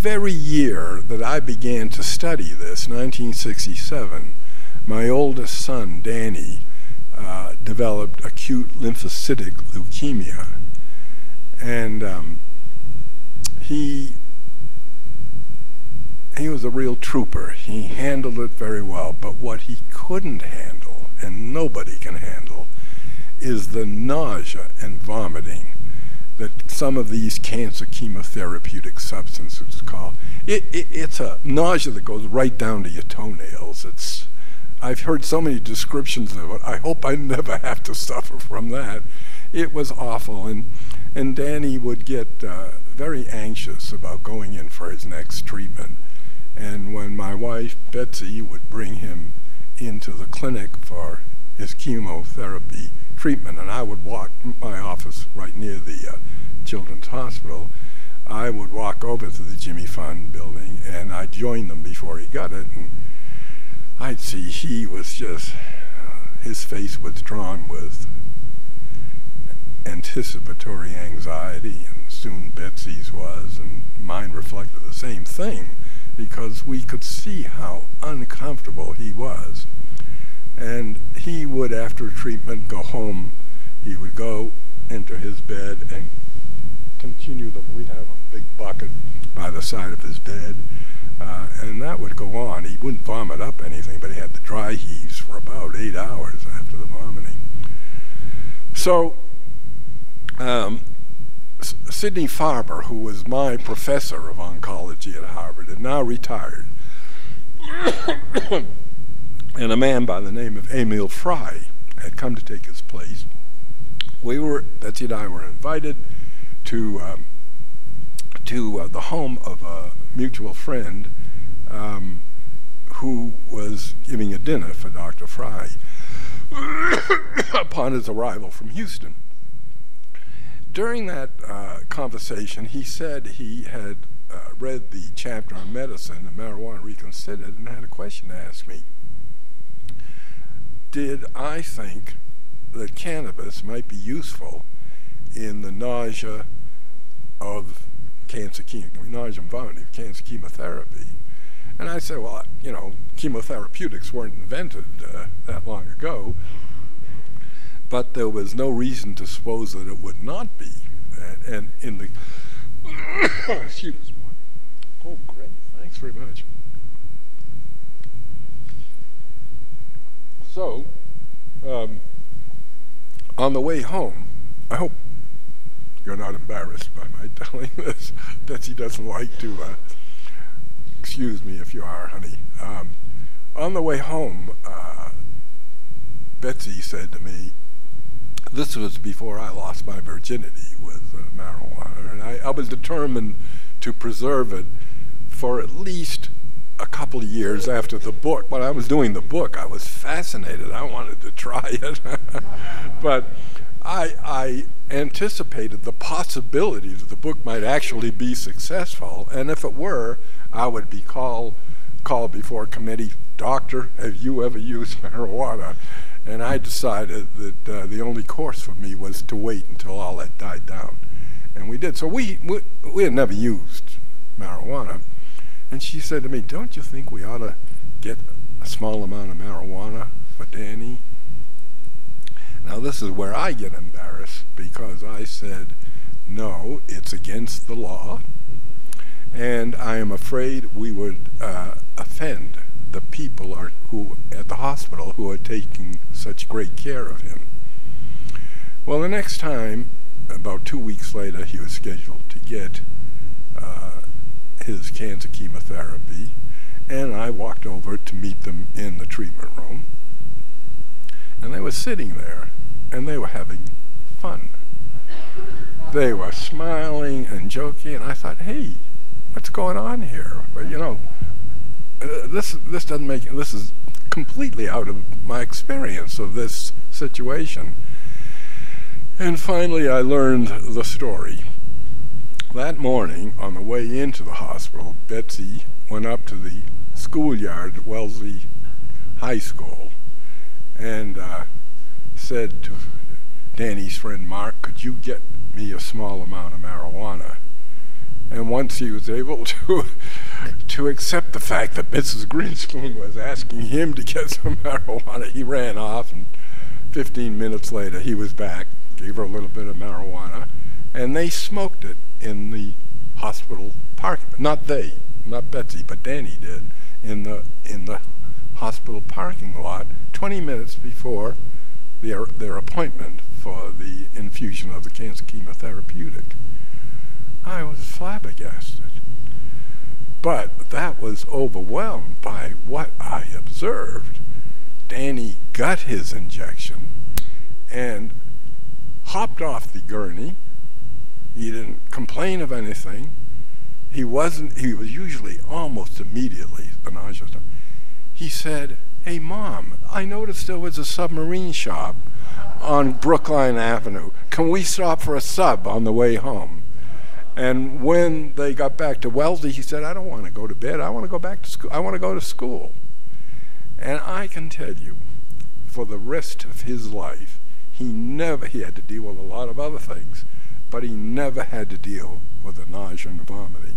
very year that I began to study this, 1967, my oldest son, Danny, developed acute lymphocytic leukemia. And he was a real trooper. He handled it very well. But what he couldn't handle, and nobody can handle, is the nausea and vomiting that some of these cancer chemotherapeutic substances cause. It's a nausea that goes right down to your toenails. I've heard so many descriptions of it. I hope I never have to suffer from that. It was awful, and Danny would get very anxious about going in for his next treatment. And when my wife, Betsy, would bring him into the clinic for his chemotherapy treatment, and I would walk my office right near the Children's Hospital, I would walk over to the Jimmy Fund building, and I'd join them before he got it, and I'd see he was just, his face was drawn with anticipatory anxiety, and soon Betsy's was, and mine reflected the same thing, because we could see how uncomfortable he was. And he would, after treatment, go home. He would go into his bed and continue we'd have a big bucket by the side of his bed, and that would go on. He wouldn't vomit up anything, but he had the dry heaves for about 8 hours after the vomiting. So Sidney Farber, who was my professor of oncology at Harvard, had now retired, and a man by the name of Emil Fry had come to take his place. Betsy and I were invited to the home of a mutual friend who was giving a dinner for Dr. Fry upon his arrival from Houston. During that conversation, he said he had read the chapter on medicine, Marijuana Reconsidered, and had a question to ask me. Did I think that cannabis might be useful in the nausea of nausea and vomiting of cancer chemotherapy? And I said, well, you know, chemotherapeutics weren't invented that long ago, but there was no reason to suppose that it would not be. And in the excuse me. Oh, great! Thanks very much. So, on the way home, I hope you're not embarrassed by my telling this. Betsy doesn't like to. Excuse me if you are, honey. On the way home, Betsy said to me, this was before I lost my virginity with marijuana, and I was determined to preserve it for at least a couple of years after the book. When I was doing the book, I was fascinated. I wanted to try it. But I anticipated the possibility that the book might actually be successful, and if it were, I would be called before a committee, doctor, have you ever used marijuana? And I decided that the only course for me was to wait until all that died down. And we did. So we had never used marijuana. And she said to me, don't you think we ought to get a small amount of marijuana for Danny? Now this is where I get embarrassed, because I said, no, it's against the law, and I am afraid we would offend the people who at the hospital who are taking such great care of him. Well, the next time, about 2 weeks later, he was scheduled to get his cancer chemotherapy, and I walked over to meet them in the treatment room, and they were sitting there, and they were having fun. They were smiling and joking, and I thought, hey, what's going on here? Well, you know, this doesn't make, this is completely out of my experience of this situation. And finally I learned the story. That morning, on the way into the hospital, Betsy went up to the schoolyard at Wellesley High School and said to Danny's friend Mark, could you get me a small amount of marijuana? And once he was able to accept the fact that Mrs. Grinspoon was asking him to get some marijuana, he ran off, and 15 minutes later he was back, gave her a little bit of marijuana, and they smoked it in the hospital park. Not they, not Betsy, but Danny did, in the hospital parking lot 20 minutes before their appointment for the infusion of the cancer chemotherapeutic. I was flabbergasted. But that was overwhelmed by what I observed. Danny got his injection and hopped off the gurney. He didn't complain of anything. He was usually almost immediately a nausea. He said, "Hey Mom, I noticed there was a submarine shop on Brookline Avenue. Can we stop for a sub on the way home?" And when they got back to Wellesley, he said, "I don't want to go to bed. I want to go back to school. I want to go to school." And I can tell you, for the rest of his life, he had to deal with a lot of other things, but he never had to deal with the nausea and vomiting.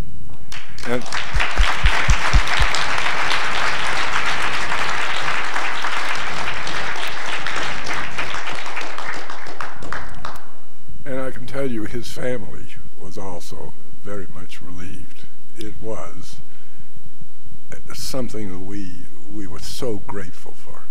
And I can tell you his family was also very much relieved. It was something that we were so grateful for.